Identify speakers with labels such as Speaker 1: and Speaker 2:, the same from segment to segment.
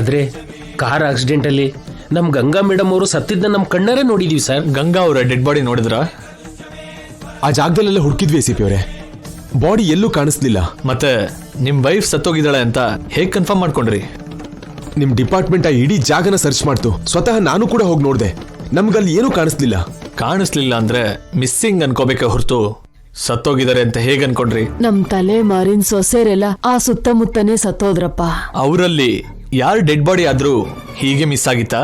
Speaker 1: ಆದ್ರೆ car accident ಅಲ್ಲಿ ನಮ್ ಗಂಗಾ ಮೇಡಮ್ ಅವರು ಸತ್ತಿದ್ದ ನಮ್ ಕಣ್ಣಾರೆ ನೋಡಿದೀವಿ ಸರ್.
Speaker 2: ಗಂಗಾ ಅವರ ಡೆಡ್ ಬಾಡಿ ನೋಡಿದ್ರ?
Speaker 3: ಆ ಜಾಗದಲ್ಲೆಲ್ಲ ಹುಡುಕಿದ್ವಿ ಸಿ ಪಿ ಅವರೇ, ಬಾಡಿ ಎಲ್ಲೂ ಕಾಣಿಸ್ಲಿಲ್ಲ.
Speaker 2: ಮತ್ತೆ ನಿಮ್ ವೈಫ್ ಸತ್ತೋಗಿದ್ದಾಳೆ ಅಂತ ಹೇಗ್ ಕನ್ಫರ್ಮ್ ಮಾಡ್ಕೊಂಡ್ರಿ?
Speaker 3: ನಿಮ್ ಡಿಪಾರ್ಟ್ಮೆಂಟ್ ಆ ಇಡೀ ಜಾಗನ ಸರ್ಚ್ ಮಾಡ್ತು. ಸ್ವತಃ ನಾನು ಕೂಡ ಹೋಗಿ ನೋಡ್ದೆ, ನಮ್ಗಲ್ಲಿ ಏನೂ ಕಾಣಿಸ್ಲಿಲ್ಲ.
Speaker 2: ಕಾಣಿಸ್ಲಿಲ್ಲ ಅಂದ್ರೆ ಮಿಸ್ಸಿಂಗ್ ಅನ್ಕೋಬೇಕೆ ಹೊರತು ಸತ್ತೋಗಿದ್ದಾರೆ ಅಂತ ಹೇಗ್ ಅನ್ಕೊಂಡ್ರಿ?
Speaker 4: ನಮ್ ತಲೆ ಮಾರಿನ ಸೊಸೆರೆಲ್ಲ ಆ ಸುತ್ತಮುತ್ತನೇ ಸತ್ತೋದ್ರಪ್ಪ.
Speaker 2: ಅವರಲ್ಲಿ ಯಾರು ಡೆಡ್ ಬಾಡಿ ಆದ್ರೂ ಹೀಗೆ ಮಿಸ್ ಆಗಿತ್ತಾ?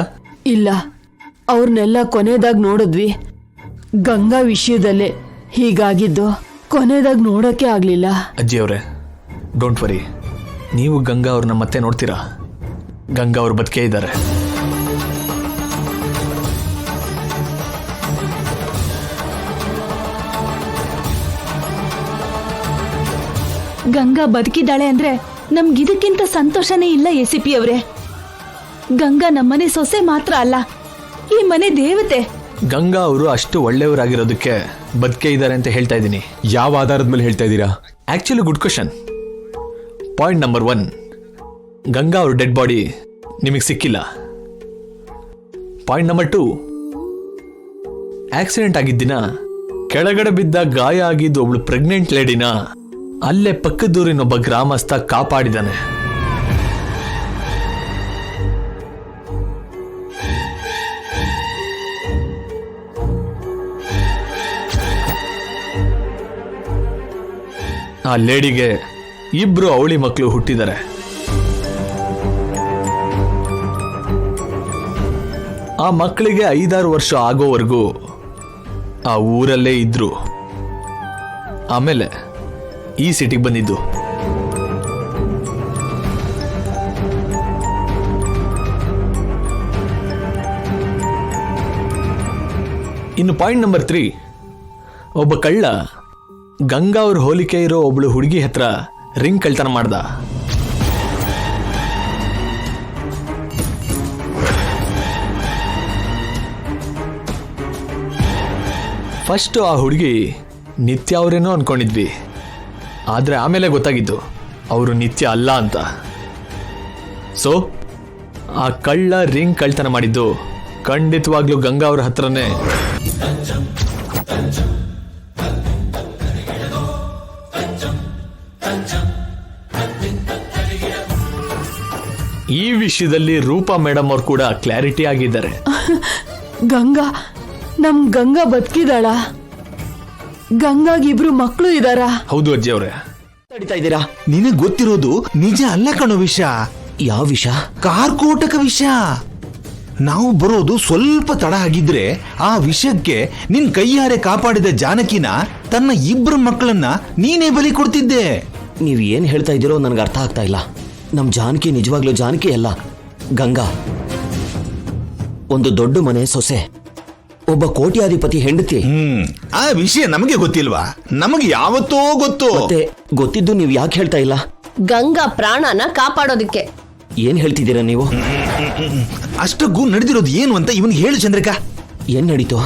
Speaker 4: ಇಲ್ಲ, ಅವ್ರನ್ನೆಲ್ಲ ಕೊನೆದಾಗ ನೋಡಿದ್ವಿ. ಗಂಗಾ ವಿಷಯದಲ್ಲೇ ಹೀಗಾಗಿದ್ದು, ಕೊನೆದಾಗ ನೋಡೋಕೆ ಆಗ್ಲಿಲ್ಲ.
Speaker 2: ಅಜ್ಜಿ ಅವರೇ, ಡೋಂಟ್ ವರಿ, ನೀವು ಗಂಗಾ ಅವ್ರನ್ನ ಮತ್ತೆ ನೋಡ್ತೀರಾ. ಗಂಗಾ ಅವ್ರು ಬದುಕೇ ಇದ್ದಾರೆ.
Speaker 5: ಗಂಗಾ ಬದುಕಿದ್ದಾಳೆ ಅಂದ್ರೆ ನಮ್ಗಿದಕ್ಕಿಂತ ಸಂತೋಷನೇ ಇಲ್ಲ ಎಸಿಪಿ ಅವರೇ. ಗಂಗಾ ನಮ್ಮನೆ ಸೊಸೆ ಮಾತ್ರ ಅಲ್ಲ, ಈ ಮನೆ ದೇವತೆ.
Speaker 2: ಗಂಗಾ ಅವರು ಅಷ್ಟು ಒಳ್ಳೆಯವರಾಗಿರೋದಕ್ಕೆ ಬದುಕೇ ಇದ್ದಾರೆ ಅಂತ ಹೇಳ್ತಾ ಇದ್ದೀನಿ.
Speaker 3: ಯಾವ ಆಧಾರದ ಮೇಲೆ ಹೇಳ್ತಾ ಇದ್ದೀರಾ?
Speaker 2: Actually good question. Point number 1, Ganga ಅವ್ರ ಡೆಡ್ ಬಾಡಿ ನಿಮಗೆ ಸಿಕ್ಕಿಲ್ಲ. ಪಾಯಿಂಟ್ ನಂಬರ್ 2, ಆಕ್ಸಿಡೆಂಟ್ ಆಗಿದ್ದಿನ ಕೆಳಗಡೆ ಬಿದ್ದ ಗಾಯ ಆಗಿದ್ದು ಒಬ್ಳು ಪ್ರೆಗ್ನೆಂಟ್ ಲೇಡಿನ ಅಲ್ಲೇ ಪಕ್ಕದೂರಿನೊಬ್ಬ ಗ್ರಾಮಸ್ಥ ಕಾಪಾಡಿದಾನೆ. ಆ ಲೇಡಿಗೆ 2 ಅವಳಿ ಮಕ್ಕಳು ಹುಟ್ಟಿದ್ದಾರೆ. ಆ ಮಕ್ಕಳಿಗೆ 5-6 ವರ್ಷ ಆಗೋವರೆಗೂ ಆ ಊರಲ್ಲೇ ಇದ್ರು. ಆಮೇಲೆ ಈ ಸಿಟಿಗೆ ಬಂದಿದ್ದು. ಇನ್ನು ಪಾಯಿಂಟ್ ನಂಬರ್ 3, ಒಬ್ಬ ಕಳ್ಳ ಗಂಗಾ ಅವ್ರ ಹೋಲಿಕೆ ಇರೋ ಒಬ್ಳು ಹುಡುಗಿ ಹತ್ರ ರಿಂಗ್ ಕಳ್ತನ ಮಾಡ್ದ. ಫಸ್ಟ್ ಆ ಹುಡುಗಿ ನಿತ್ಯ ಅವರೇನೋ ಅನ್ಕೊಂಡಿದ್ವಿ, ಆದ್ರೆ ಆಮೇಲೆ ಗೊತ್ತಾಗಿದ್ದು ಅವರು ನಿತ್ಯ ಅಲ್ಲ ಅಂತ. ಸೊ ಆ ಕಳ್ಳ ರಿಂಗ್ ಕಳ್ತನ ಮಾಡಿದ್ದು ಖಂಡಿತವಾಗ್ಲೂ ಗಂಗಾ ಅವ್ರ ಹತ್ರನೇ. ಈ ವಿಷಯದಲ್ಲಿ ರೂಪಾ ಮೇಡಮ್ ಅವ್ರು ಕೂಡ ಕ್ಲಾರಿಟಿ ಆಗಿದ್ದಾರೆ.
Speaker 4: ಗಂಗಾ, ನಮ್ ಗಂಗಾ ಬದುಕಿದಾಳ? ಗಂಗಾಗಿಬ್ರು ಮಕ್ಕಳು ಇದಾರ?
Speaker 2: ಹೌದು ಅಜ್ಜಿ ಅವ್ರೆ.
Speaker 6: ತಡಿತಾ ಇದ್ದೀರಾ? ನಿನಗ್ ಗೊತ್ತಿರೋದು ನಿಜ ಅಲ್ಲ ಕಣೋ ವಿಷಯ.
Speaker 7: ಯಾವ ವಿಷಯ?
Speaker 6: ಕಾರ್ಕೋಟಕ ವಿಷಯ. ನಾವು ಬರೋದು ಸ್ವಲ್ಪ ತಡ ಆಗಿದ್ರೆ ಆ ವಿಷಯಕ್ಕೆ ನಿನ್ ಕೈಯಾರೆ ಕಾಪಾಡಿದ ಜಾನಕಿನ, ತನ್ನ 2 ಮಕ್ಕಳನ್ನ ನೀನೇ ಬಲಿ ಕೊಡ್ತಿದ್ದೆ.
Speaker 7: ನೀವ್ ಏನ್ ಹೇಳ್ತಾ ಇದ್ದೀರೋ ನನ್ಗೆ ಅರ್ಥ ಆಗ್ತಾ ಇಲ್ಲ. ನಮ್ ಜಾನಕಿ ನಿಜವಾಗ್ಲೂ ಜಾನಕಿ ಅಲ್ಲ, ಗಂಗಾ. ಒಂದು ದೊಡ್ಡ ಮನೆ ಸೊಸೆ, ಒಬ್ಬ ಕೋಟ್ಯಾಧಿಪತಿ ಹೆಂಡತಿ.
Speaker 6: ಆ ವಿಷಯ ನಮಗೆ ಗೊತ್ತಿಲ್ವಾ? ನಮಗೆ ಯಾವತ್ತೋ ಗೊತ್ತು.
Speaker 7: ಮತ್ತೆ ಗೊತ್ತಿದ್ದು ನೀವ್ ಯಾಕೆ ಹೇಳ್ತಾ ಇಲ್ಲ?
Speaker 8: ಗಂಗಾ ಪ್ರಾಣನ ಕಾಪಾಡೋದಕ್ಕೆ.
Speaker 7: ಏನ್ ಹೇಳ್ತಿದ್ದೀರಾ ನೀವು?
Speaker 6: ಅಷ್ಟಕ್ಕೂ ನಡೆದಿರೋದು ಏನು ಅಂತ ಇವನಿಗೆ ಹೇಳು ಚಂದ್ರಿಕಾ.
Speaker 7: ಏನ್ ನಡೀತು?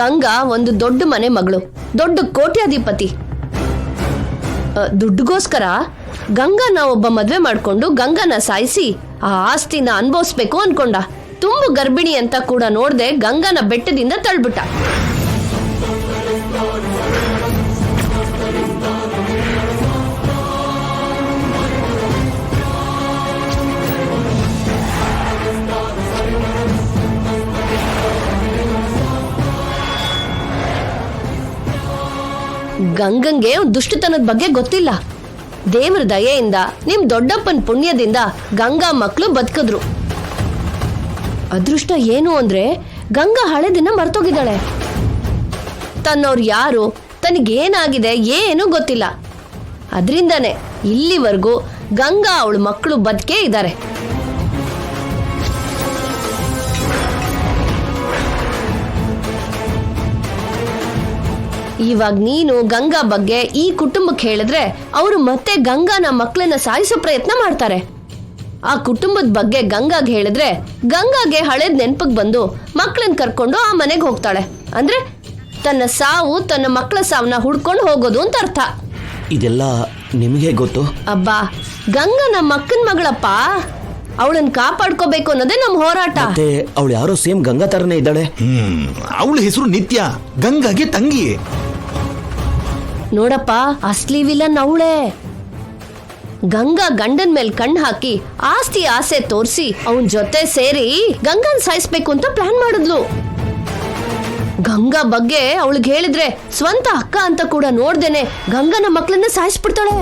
Speaker 8: ಗಂಗಾ ಒಂದು ದೊಡ್ಡ ಮನೆ ಮಗಳು, ದೊಡ್ಡ ಕೋಟ್ಯಾಧಿಪತಿ. ದುಡ್ಡುಗೋಸ್ಕರ ಗಂಗಾನ ಒಬ್ಬ ಮದ್ವೆ ಮಾಡ್ಕೊಂಡು ಗಂಗಾನ ಸಾಯಿಸಿ ಆ ಆಸ್ತಿನ ಅನುಭವಿಸ್ಬೇಕು ಅನ್ಕೊಂಡ. ತುಂಬು ಗರ್ಭಿಣಿ ಅಂತ ಕೂಡ ನೋಡ್ದೆ ಗಂಗಾನ ಬೆಟ್ಟದಿಂದ ತಳ್ಬಿಟ್ಟ. ಗಂಗಂಗೆ ದುಷ್ಟತನದ ಬಗ್ಗೆ ಗೊತ್ತಿಲ್ಲ. ದೇವರ ದಯೆಯಿಂದ, ನಿಮ್ ದೊಡ್ಡಪ್ಪನ ಪುಣ್ಯದಿಂದ ಗಂಗಾ ಮಕ್ಕಳು ಬದುಕಿದ್ರು. ಅದೃಷ್ಟ ಏನು ಅಂದ್ರೆ ಗಂಗಾ ಹಳೆ ದಿನ ಮರ್ತೋಗಿದ್ದಾಳೆ. ತನ್ನವ್ರು ಯಾರು, ತನಗೇನಾಗಿದೆ ಏನೂ ಗೊತ್ತಿಲ್ಲ. ಅದರಿಂದಾನೆ ಇಲ್ಲಿವರೆಗೂ ಗಂಗಾ ಅವಳ ಮಕ್ಕಳು ಬದುಕೇ ಇದ್ದಾರೆ. ಇವಾಗ ನೀನು ಗಂಗಾ ಬಗ್ಗೆ ಈ ಕುಟುಂಬಕ್ಕೆ ಹೇಳಿದ್ರೆ ಅವರು ಮತ್ತೆ ಗಂಗಾನ ಮಕ್ಕಳನ್ನ ಸಾಯಿಸೋ ಪ್ರಯತ್ನ ಮಾಡ್ತಾರೆ. ಆ ಕುಟುಂಬದ ಬಗ್ಗೆ ಗಂಗಾಗೆ ಹೇಳಿದ್ರೆ ಗಂಗಾಗೆ ಹಳೇದ್ ನೆನ್ಪಕ್ ಬಂದು ಮಕ್ಕಳನ್ನ ಕರ್ಕೊಂಡು ಆ ಮನೆಗೆ ಹೋಗ್ತಾಳೆ. ಅಂದ್ರೆ ತನ್ನ ಸಾವು, ತನ್ನ ಮಕ್ಕಳ ಸಾವನ್ನ ಹುಡ್ಕೊಂಡು ಹೋಗೋದು ಅಂತ ಅರ್ಥ.
Speaker 7: ಇದೆಲ್ಲ ನಿಮಗೆ ಗೊತ್ತು?
Speaker 8: ಅಬ್ಬಾ, ಗಂಗಾ ನಮ್ಮ ಅಕ್ಕನ ಮಗಳಪ್ಪ. ಅವಳನ್ನ ಕಾಪಾಡ್ಕೋಬೇಕು ಅನ್ನೋದೇ ನಮ್ ಹೋರಾಟ.
Speaker 7: ಮತ್ತೆ ಅವಳು ಯಾರೋ ಸೇಮ್ ಗಂಗಾ ತರನೇ ಇದ್ದಾಳೆ.
Speaker 6: ಅವಳ ಹೆಸರು ನಿತ್ಯ, ಗಂಗಾಗೆ ತಂಗಿ.
Speaker 8: ನೋಡಪ್ಪ, ಅಸ್ಲಿ ವಿಲನ್ ಅವಳೇ. ಗಂಗಾ ಗಂಡನ್ ಮೇಲ್ ಕಣ್ ಹಾಕಿ ಆಸ್ತಿ ಆಸೆ ತೋರಿಸಿ ಅವನ್ ಜೊತೆ ಸೇರಿ ಗಂಗಾನ್ ಸಾಯಿಸ್ಬೇಕು ಅಂತ ಪ್ಲಾನ್ ಮಾಡಿದ್ಲು. ಗಂಗಾ ಬಗ್ಗೆ ಅವಳಿಗೆ ಹೇಳಿದ್ರೆ ಸ್ವಂತ ಅಕ್ಕ ಅಂತ ಕೂಡ ನೋಡ್ದೇನೆ ಗಂಗನ ಮಕ್ಳನ್ನ ಸಾಯಿಸ್ಬಿಡ್ತಾಳೆ.